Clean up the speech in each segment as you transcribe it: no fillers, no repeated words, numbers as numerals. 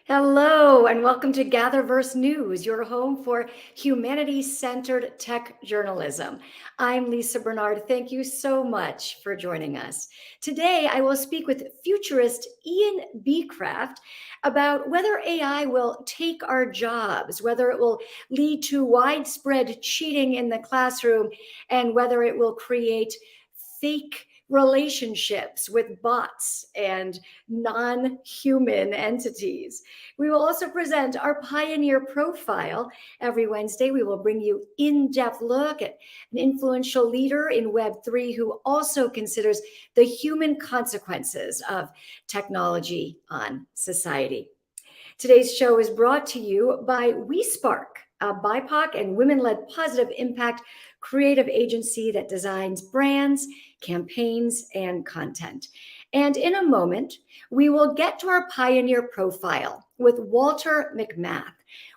Hello, and welcome to GatherVerse News, your home for humanity-centered tech journalism. I'm Lisa Bernard. Thank you so much for joining us. Today, I will speak with futurist Ian Beacraft about whether AI will take our jobs, whether it will lead to widespread cheating in the classroom, and whether it will create fake relationships with bots and non-human entities. We will also present our pioneer profile. Every Wednesday, we will bring you in-depth look at an influential leader in Web3 who also considers the human consequences of technology on society. Today's show is brought to you by WeSpark, a BIPOC and women-led positive impact creative agency that designs brands, campaigns, and content. And in a moment, we will get to our pioneer profile with Walter Mcmath.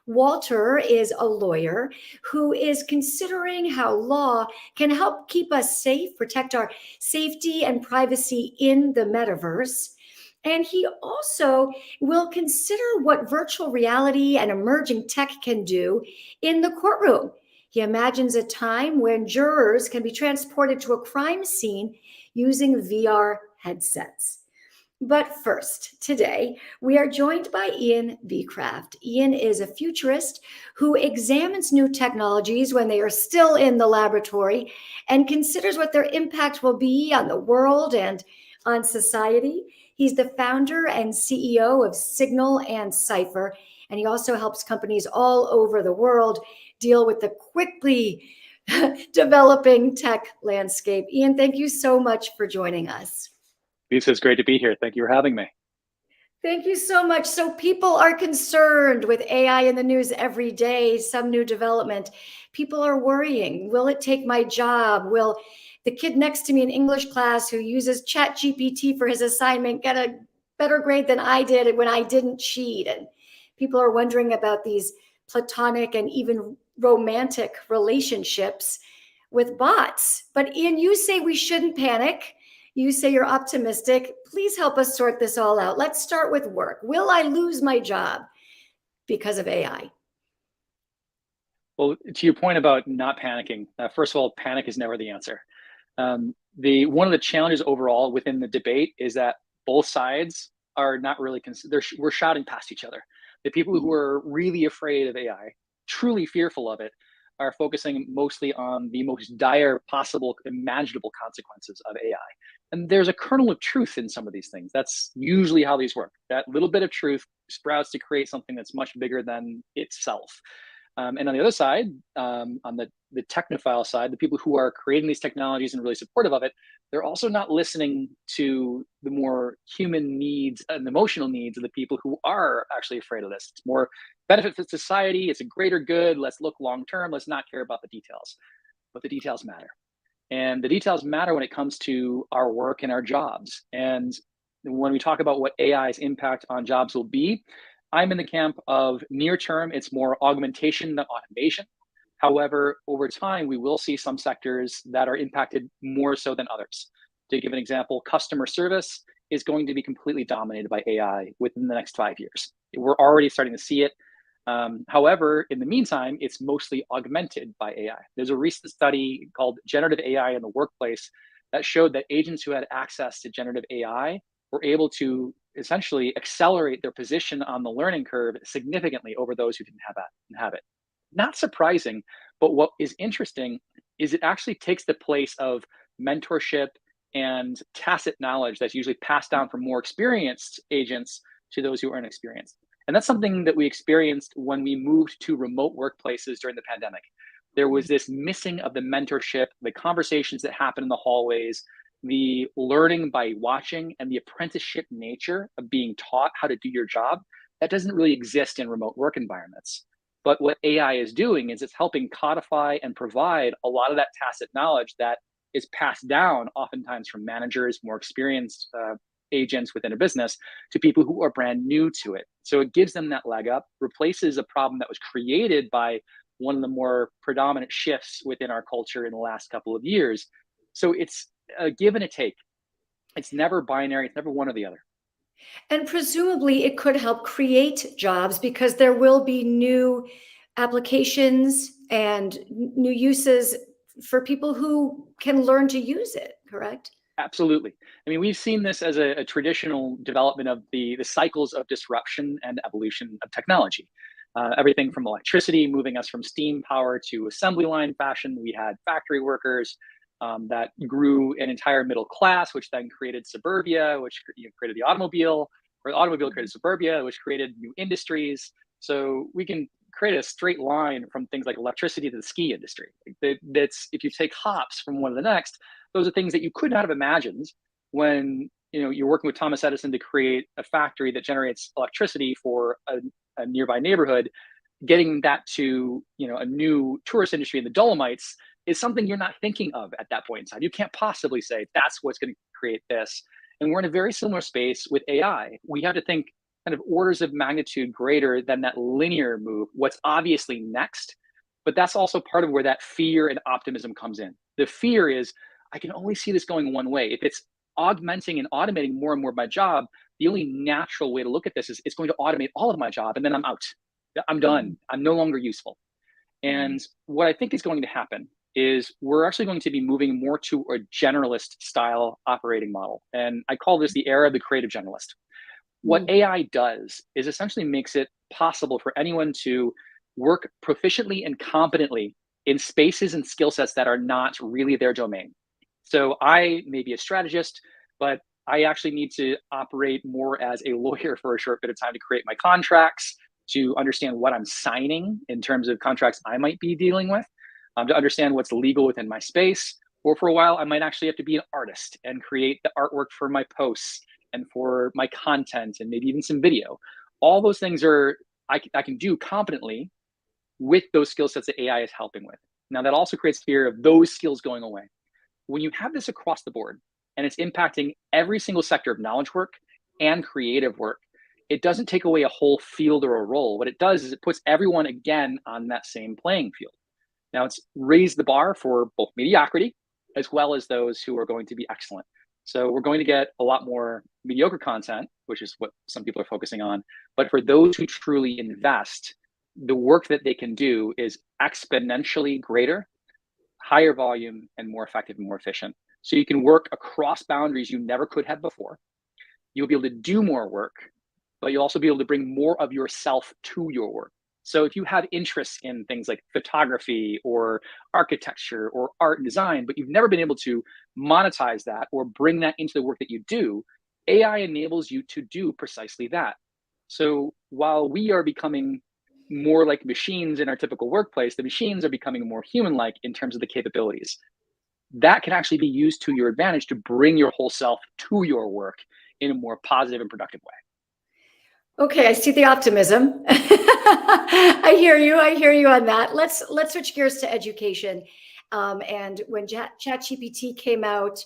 Walter is a lawyer who is considering how law can help keep us safe, protect our safety and privacy in the metaverse. And he also will consider what virtual reality and emerging tech can do in the courtroom. He imagines a time when jurors can be transported to a crime scene using VR headsets. But first, today, we are joined by Ian Beacraft. Ian is a futurist who examines new technologies when they are still in the laboratory and considers what their impact will be on the world and on society. He's the founder and CEO of Signal and Cipher, and he also helps companies all over the world deal with the quickly developing tech landscape. Ian, thank you so much for joining us. Lisa, it's great to be here. Thank you for having me. Thank you so much. So people are concerned with AI in the news every day, some new development. People are worrying, will it take my job? Will the kid next to me in English class who uses ChatGPT for his assignment get a better grade than I did when I didn't cheat? And people are wondering about these platonic and even romantic relationships with bots. But Ian, you say we shouldn't panic. You say you're optimistic. Please help us sort this all out. Let's start with work. Will I lose my job because of AI? Well, to your point about not panicking, first of all, panic is never the answer. One of the challenges overall within the debate is that both sides are not really we're shouting past each other. The people who are really afraid of AI, truly fearful of it, are focusing mostly on the most dire possible imaginable consequences of AI. And there's a kernel of truth in some of these things. That's usually how these work. That little bit of truth sprouts to create something that's much bigger than itself. And on the other side, on the technophile side, the people who are creating these technologies and really supportive of it, they're also not listening to the more human needs and emotional needs of the people who are actually afraid of this. It's more benefit for society. It's a greater good. Let's look long term. Let's not care about the details. But the details matter. And the details matter when it comes to our work and our jobs. And when we talk about what AI's impact on jobs will be, I'm in the camp of near term, it's more augmentation than automation. However, over time, we will see some sectors that are impacted more so than others. To give an example, customer service is going to be completely dominated by AI within the next 5 years. We're already starting to see it. However, in the meantime, it's mostly augmented by AI. There's a recent study called Generative AI in the Workplace that showed that agents who had access to generative AI were able to essentially accelerate their position on the learning curve significantly over those who didn't have it. Not surprising, but what is interesting is it actually takes the place of mentorship and tacit knowledge that's usually passed down from more experienced agents to those who are inexperienced. And that's something that we experienced when we moved to remote workplaces during the pandemic. There was this missing of the mentorship, the conversations that happen in the hallways, the learning by watching, and the apprenticeship nature of being taught how to do your job. That doesn't really exist in remote work environments. But what AI is doing is it's helping codify and provide a lot of that tacit knowledge that is passed down oftentimes from managers, more experienced agents within a business, to people who are brand new to it. So it gives them that leg up, replaces a problem that was created by one of the more predominant shifts within our culture in the last couple of years. So it's a give and a take. It's never binary. It's never one or the other. And presumably it could help create jobs because there will be new applications and new uses for people who can learn to use it, correct? Absolutely. I mean, we've seen this as a traditional development of the cycles of disruption and evolution of technology. Everything from electricity moving us from steam power to assembly line fashion. We had factory workers that grew an entire middle class, which then created suburbia, which created the automobile, or the automobile created suburbia, which created new industries. So we can create a straight line from things like electricity to the ski industry. That's if you take hops from one to the next, those are things that you could not have imagined when you're working with Thomas Edison to create a factory that generates electricity for a nearby neighborhood. Getting that to a new tourist industry in the Dolomites is something you're not thinking of at that point in time. You can't possibly say that's what's going to create this. And we're in a very similar space with AI. We have to think kind of orders of magnitude greater than that linear move, what's obviously next. But that's also part of where that fear and optimism comes in. The fear is, I can only see this going one way. If it's augmenting and automating more and more of my job, the only natural way to look at this is it's going to automate all of my job and then I'm out. I'm done. I'm no longer useful. And what I think is going to happen is we're actually going to be moving more to a generalist style operating model. And I call this the era of the creative generalist. What AI does is essentially makes it possible for anyone to work proficiently and competently in spaces and skill sets that are not really their domain. So I may be a strategist, but I actually need to operate more as a lawyer for a short bit of time to create my contracts, to understand what I'm signing in terms of contracts I might be dealing with, to understand what's legal within my space. Or for a while, I might actually have to be an artist and create the artwork for my posts and for my content and maybe even some video. All those things I can do competently with those skill sets that AI is helping with. Now, that also creates fear of those skills going away. When you have this across the board and it's impacting every single sector of knowledge work and creative work, it doesn't take away a whole field or a role. What it does is it puts everyone again on that same playing field. Now, it's raised the bar for both mediocrity as well as those who are going to be excellent. So we're going to get a lot more mediocre content, which is what some people are focusing on. But for those who truly invest, the work that they can do is exponentially greater, higher volume, and more effective and more efficient. So you can work across boundaries you never could have before. You'll be able to do more work, but you'll also be able to bring more of yourself to your work. So if you have interests in things like photography or architecture or art and design, but you've never been able to monetize that or bring that into the work that you do, AI enables you to do precisely that. So while we are becoming more like machines in our typical workplace, the machines are becoming more human-like in terms of the capabilities. That can actually be used to your advantage to bring your whole self to your work in a more positive and productive way. Okay, I see the optimism. I hear you. I hear you on that. Let's switch gears to education. And when ChatGPT came out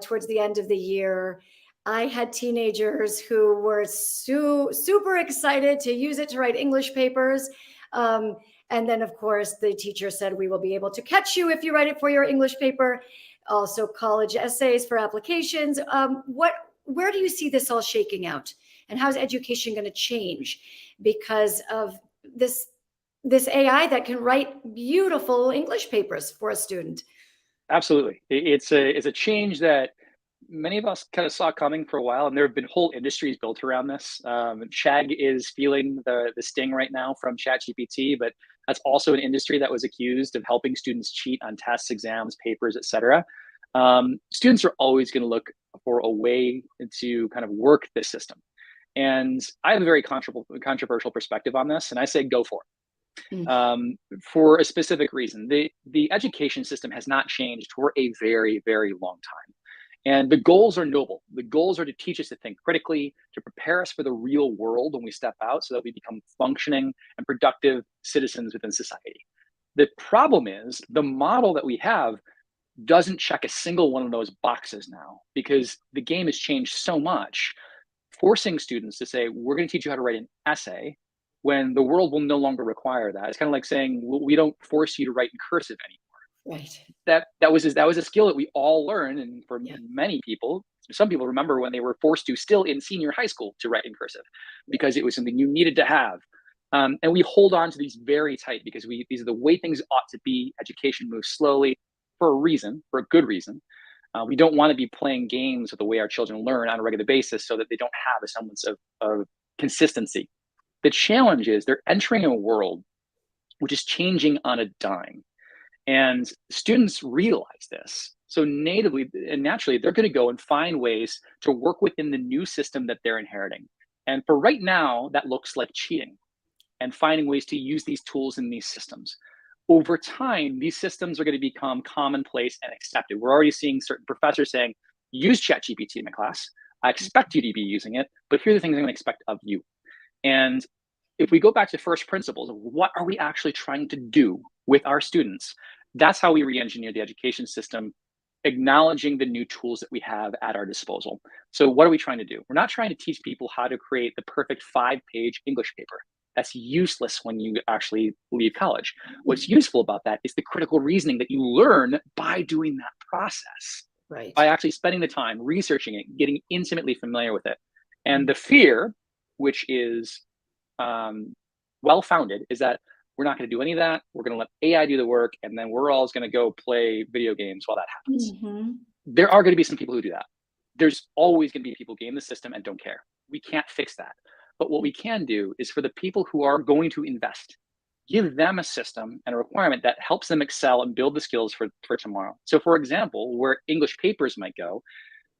towards the end of the year, I had teenagers who were super excited to use it to write English papers. And then, of course, the teacher said, we will be able to catch you if you write it for your English paper. Also, college essays for applications. Where do you see this all shaking out? And how's education going to change because of this AI that can write beautiful English papers for a student? Absolutely. It's a change that many of us kind of saw coming for a while, and there have been whole industries built around this. Chegg is feeling the sting right now from ChatGPT, but that's also an industry that was accused of helping students cheat on tests, exams, papers, etc. Students are always going to look for a way to kind of work this system. And I have a very controversial perspective on this, and I say go for it. For a specific reason. The education system has not changed for a very, very long time. And the goals are noble. The goals are to teach us to think critically, to prepare us for the real world when we step out so that we become functioning and productive citizens within society. The problem is the model that we have doesn't check a single one of those boxes now because the game has changed so much, forcing students to say, we're going to teach you how to write an essay when the world will no longer require that. It's kind of like saying, well, we don't force you to write in cursive anymore. Right. That was a skill that we all learn, and for many people, Some people remember when they were forced to, still in senior high school, to write in cursive because it was something you needed to have. And we hold on to these very tight because these are the way things ought to be. Education moves slowly for a reason, for a good reason. We don't want to be playing games with the way our children learn on a regular basis so that they don't have a semblance of consistency. The challenge is they're entering a world which is changing on a dime. And students realize this. So natively and naturally, they're going to go and find ways to work within the new system that they're inheriting. And for right now, that looks like cheating and finding ways to use these tools in these systems. Over time, these systems are going to become commonplace and accepted. We're already seeing certain professors saying, use ChatGPT in my class. I expect you to be using it, but here are the things I'm going to expect of you. And if we go back to first principles, what are we actually trying to do with our students? That's how we re-engineer the education system, acknowledging the new tools that we have at our disposal. So what are we trying to do? We're not trying to teach people how to create the perfect 5-page English paper. That's useless when you actually leave college. What's useful about that is the critical reasoning that you learn by doing that process, Right. by actually spending the time researching it, getting intimately familiar with it. And the fear, which is well-founded, is that we're not going to do any of that. We're going to let AI do the work, and then we're all going to go play video games while that happens. There are going to be some people who do that. There's always going to be people who game the system and don't care. We can't fix that. But what we can do is for the people who are going to invest, give them a system and a requirement that helps them excel and build the skills for tomorrow. So for example, where English papers might go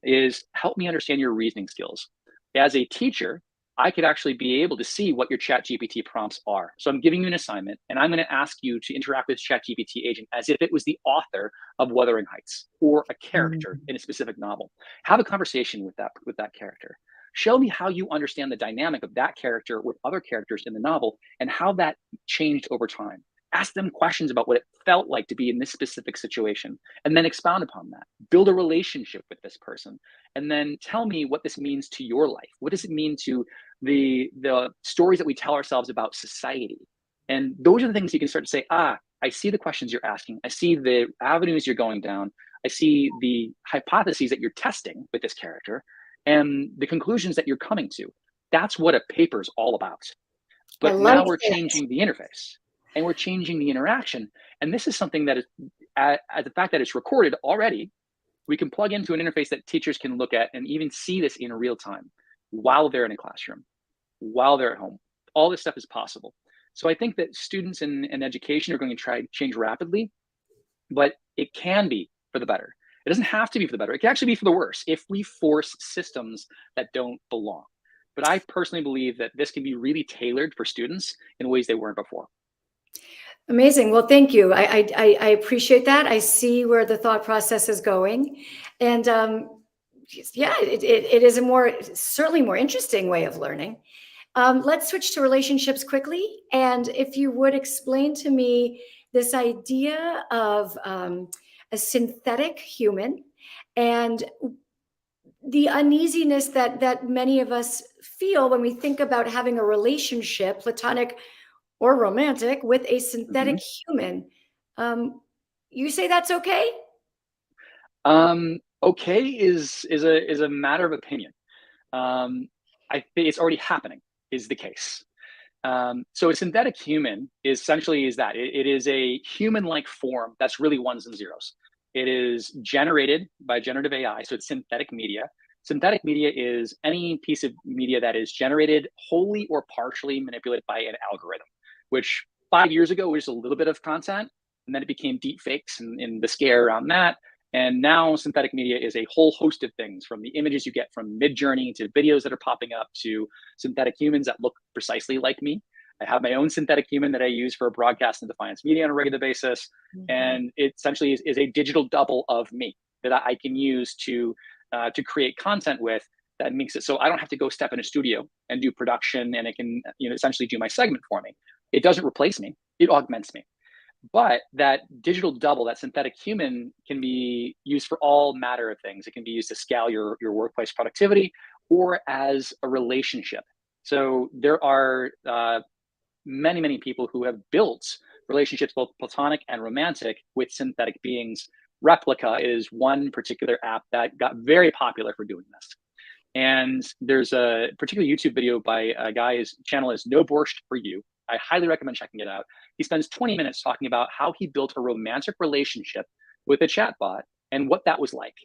is help me understand your reasoning skills. As a teacher, I could actually be able to see what your ChatGPT prompts are. So I'm giving you an assignment, and I'm going to ask you to interact with ChatGPT agent as if it was the author of Wuthering Heights or a character in a specific novel. Have a conversation with that character. Show me how you understand the dynamic of that character with other characters in the novel and how that changed over time. Ask them questions about what it felt like to be in this specific situation, and then expound upon that. Build a relationship with this person, and then tell me what this means to your life. What does it mean to the stories that we tell ourselves about society? And those are the things you can start to say, I see the questions you're asking. I see the avenues you're going down. I see the hypotheses that you're testing with this character and the conclusions that you're coming to. That's what a paper is all about. But now we're changing the interface and we're changing the interaction. And this is something that is, at the fact that it's recorded already, we can plug into an interface that teachers can look at and even see this in real time while they're in a classroom, while they're at home. All this stuff is possible. So I think that students in education are going to try to change rapidly, but it can be for the better. It doesn't have to be for the better. It can actually be for the worse if we force systems that don't belong. But I personally believe that this can be really tailored for students in ways they weren't before. Amazing. Well, thank you. I appreciate that. I see where the thought process is going. And yeah, it is certainly more interesting way of learning. Let's switch to relationships quickly. And if you would explain to me this idea of a synthetic human and the uneasiness that many of us feel when we think about having a relationship, platonic or romantic, with a synthetic human. You say that's okay? Okay is a matter of opinion. I think it's already happening is the case. So a synthetic human is essentially it is a human-like form that's really ones and zeros. It is generated by generative AI, so it's synthetic media. Synthetic media is any piece of media that is generated wholly or partially manipulated by an algorithm, which 5 years ago was a little bit of content, and then it became deep fakes and the scare around that. And now synthetic media is a whole host of things, from the images you get from Midjourney to videos that are popping up to synthetic humans that look precisely like me. I have my own synthetic human that I use for broadcast and defiance media on a regular basis. And it essentially is a digital double of me that I can use to create content with, that makes it so I don't have to go step in a studio and do production, and it can essentially do my segment for me. It doesn't replace me, it augments me. But that digital double, that synthetic human, can be used for all matter of things. It can be used to scale your workplace productivity or as a relationship. So there are many people who have built relationships, both platonic and romantic, with synthetic beings Replica is one particular app that got very popular for doing this. And there's a particular YouTube video by a guy, his channel is No Borscht for You. I highly recommend checking it out. He spends 20 minutes talking about how he built a romantic relationship with a chatbot and what that was like.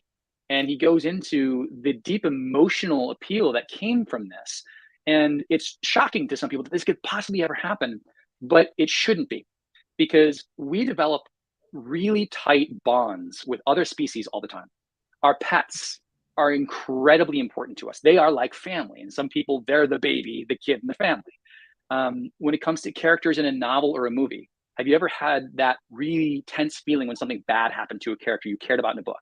And he goes into the deep emotional appeal that came from this. And it's shocking to some people that this could possibly ever happen, but it shouldn't be, because we develop really tight bonds with other species all the time. Our pets are incredibly important to us. They are like family. And some people, they're the baby, the kid in the family. When it comes to characters in a novel or a movie, have you ever had that really tense feeling when something bad happened to a character you cared about in a book?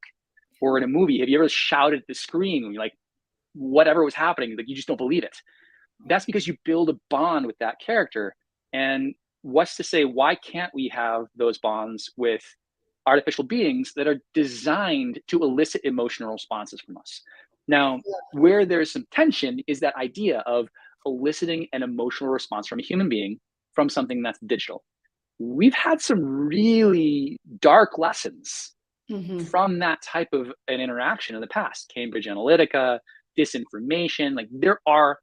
Or in a movie, have you ever shouted at the screen when you're like, whatever was happening, like you just don't believe it? That's because you build a bond with that character. And what's to say, why can't we have those bonds with artificial beings that are designed to elicit emotional responses from us? Now, where there's some tension is that idea of eliciting an emotional response from a human being from something that's digital. We've had some really dark lessons Mhm. from that type of an interaction in the past. Cambridge Analytica, disinformation, like there are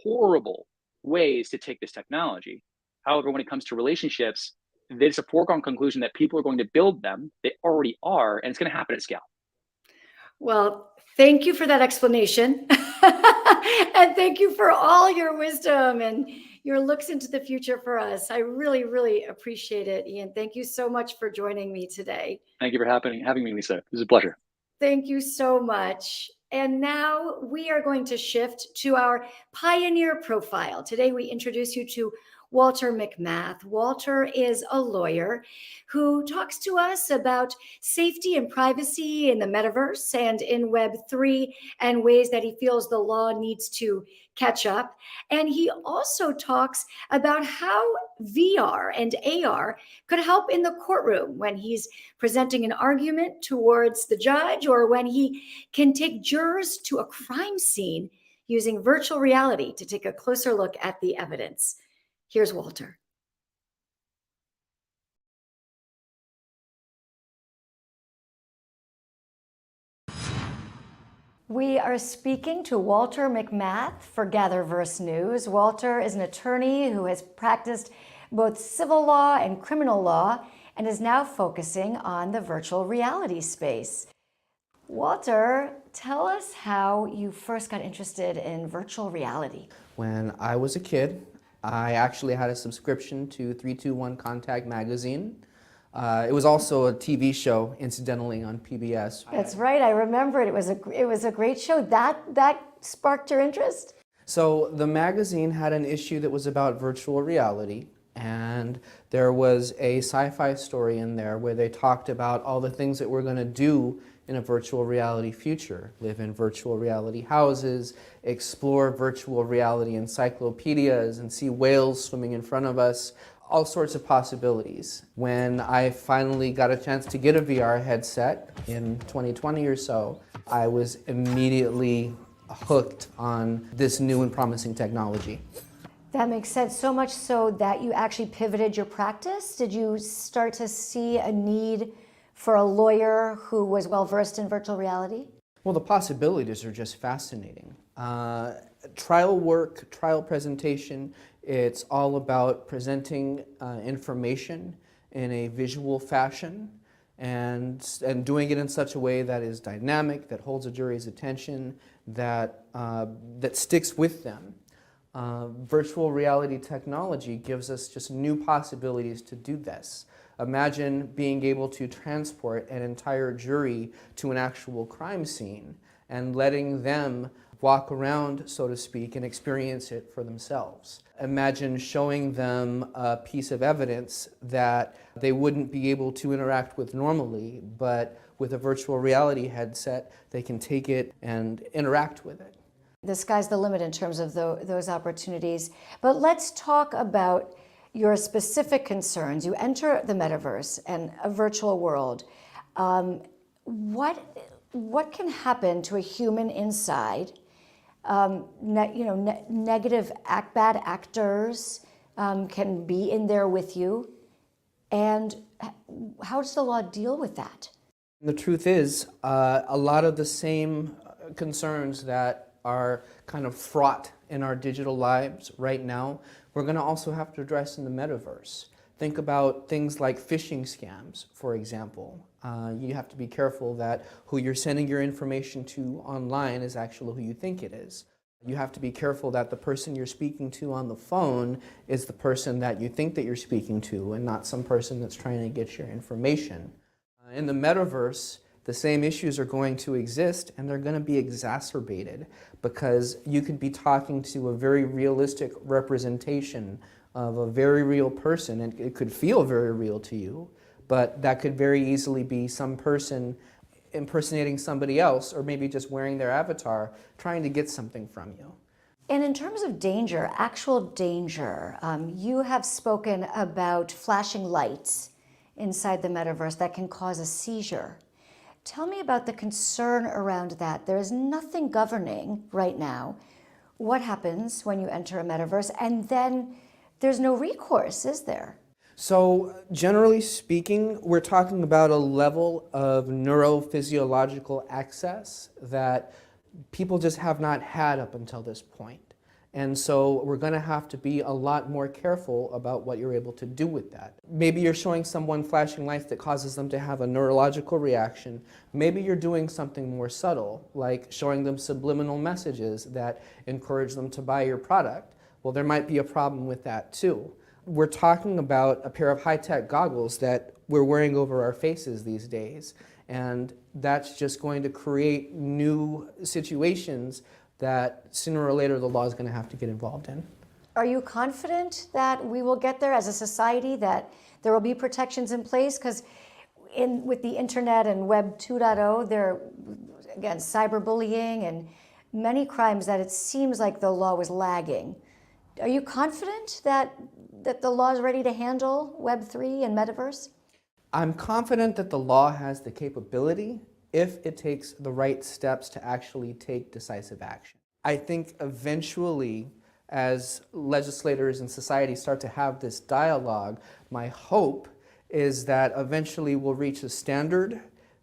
horrible ways to take this technology. However, when it comes to relationships, there's a foregone conclusion that people are going to build them. They already are, and it's going to happen at scale. Well, thank you for that explanation. And thank you for all your wisdom and your looks into the future for us. I really, really appreciate it, Ian. Thank you so much for joining me today. Thank you for having me, Lisa. It was a pleasure. Thank you so much. And now we are going to shift to our pioneer profile. Today, we introduce you to Walter Mcmath. Walter is a lawyer who talks to us about safety and privacy in the metaverse and in Web3 and ways that he feels the law needs to catch up. And he also talks about how VR and AR could help in the courtroom when he's presenting an argument towards the judge or when he can take jurors to a crime scene using virtual reality to take a closer look at the evidence. Here's Walter. We are speaking to Walter Mcmath for GatherVerse News. Walter is an attorney who has practiced both civil law and criminal law and is now focusing on the virtual reality space. Walter, tell us how you first got interested in virtual reality. When I was a kid, I actually had a subscription to 321 Contact magazine. It was also a TV show, incidentally, on PBS. That's right, I remember it. It was a great show. That sparked your interest? So the magazine had an issue that was about virtual reality, and there was a sci-fi story in there where they talked about all the things that we're going to do in a virtual reality future. Live in virtual reality houses, explore virtual reality encyclopedias, and see whales swimming in front of us. All sorts of possibilities. When I finally got a chance to get a VR headset in 2020 or so, I was immediately hooked on this new and promising technology. That makes sense, so much so that you actually pivoted your practice? Did you start to see a need for a lawyer who was well-versed in virtual reality? Well, the possibilities are just fascinating. Trial work, trial presentation, it's all about presenting information in a visual fashion and doing it in such a way that is dynamic, that holds a jury's attention, that sticks with them. Virtual reality technology gives us just new possibilities to do this. Imagine being able to transport an entire jury to an actual crime scene and letting them walk around, so to speak, and experience it for themselves. Imagine showing them a piece of evidence that they wouldn't be able to interact with normally, but with a virtual reality headset, they can take it and interact with it. The sky's the limit in terms of those opportunities. But let's talk about your specific concerns. You enter the metaverse and a virtual world. What can happen to a human inside? Negative bad actors can be in there with you. And how does the law deal with that? The truth is, a lot of the same concerns that are kind of fraught in our digital lives right now, we're going to also have to address in the metaverse. Think about things like phishing scams, for example. You have to be careful that who you're sending your information to online is actually who you think it is. You have to be careful that the person you're speaking to on the phone is the person that you think that you're speaking to and not some person that's trying to get your information. In the metaverse, the same issues are going to exist, and they're going to be exacerbated because you could be talking to a very realistic representation of a very real person, and it could feel very real to you, but that could very easily be some person impersonating somebody else, or maybe just wearing their avatar, trying to get something from you. And in terms of danger, actual danger, you have spoken about flashing lights inside the metaverse that can cause a seizure. Tell me about the concern around that. There is nothing governing right now what happens when you enter a metaverse, and then there's no recourse, is there? So generally speaking, we're talking about a level of neurophysiological access that people just have not had up until this point. And so we're going to have to be a lot more careful about what you're able to do with that. Maybe you're showing someone flashing lights that causes them to have a neurological reaction. Maybe you're doing something more subtle, like showing them subliminal messages that encourage them to buy your product. Well, there might be a problem with that too. We're talking about a pair of high-tech goggles that we're wearing over our faces these days, and that's just going to create new situations that sooner or later the law is going to have to get involved in. Are you confident that we will get there as a society, that there will be protections in place? Because with the internet and Web 2.0, there are, again, cyberbullying and many crimes that it seems like the law was lagging. Are you confident that the law is ready to handle Web 3 and metaverse? I'm confident that the law has the capability if it takes the right steps to actually take decisive action. I think eventually, as legislators and society start to have this dialogue, my hope is that eventually we'll reach a standard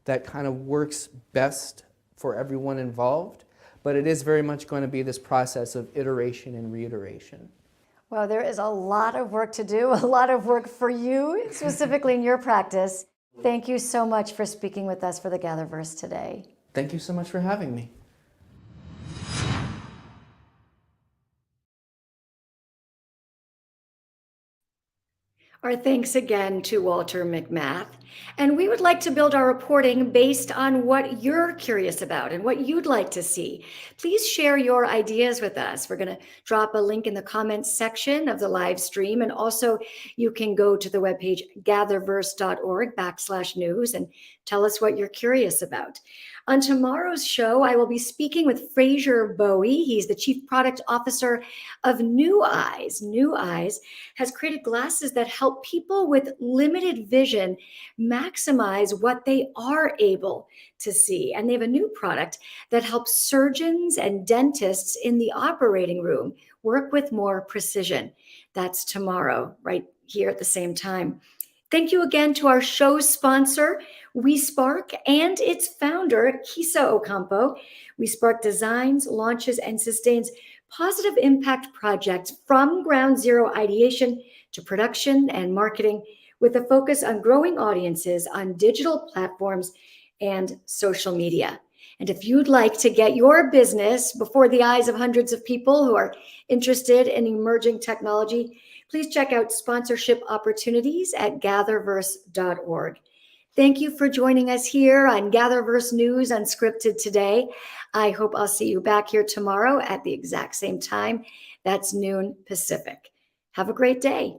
that kind of works best for everyone involved, but it is very much going to be this process of iteration and reiteration. Well, there is a lot of work to do, a lot of work for you, specifically in your practice. Thank you so much for speaking with us for the GatherVerse today. Thank you so much for having me. Our thanks again to Walter Mcmath. And we would like to build our reporting based on what you're curious about and what you'd like to see. Please share your ideas with us. We're going to drop a link in the comments section of the live stream. And also you can go to the webpage gatherverse.org/news and tell us what you're curious about. On tomorrow's show, I will be speaking with Fraser Bowie. He's the Chief Product Officer of New Eyes. New Eyes has created glasses that help people with limited vision maximize what they are able to see. And they have a new product that helps surgeons and dentists in the operating room work with more precision. That's tomorrow, right here at the same time. Thank you again to our show sponsor, WeSpark, and its founder, Kisa Ocampo. WeSpark designs, launches, and sustains positive impact projects from ground zero ideation to production and marketing, with a focus on growing audiences on digital platforms and social media. And if you'd like to get your business before the eyes of hundreds of people who are interested in emerging technology, please check out sponsorship opportunities at GatherVerse.org. Thank you for joining us here on GatherVerse News Unscripted today. I hope I'll see you back here tomorrow at the exact same time. That's noon Pacific. Have a great day.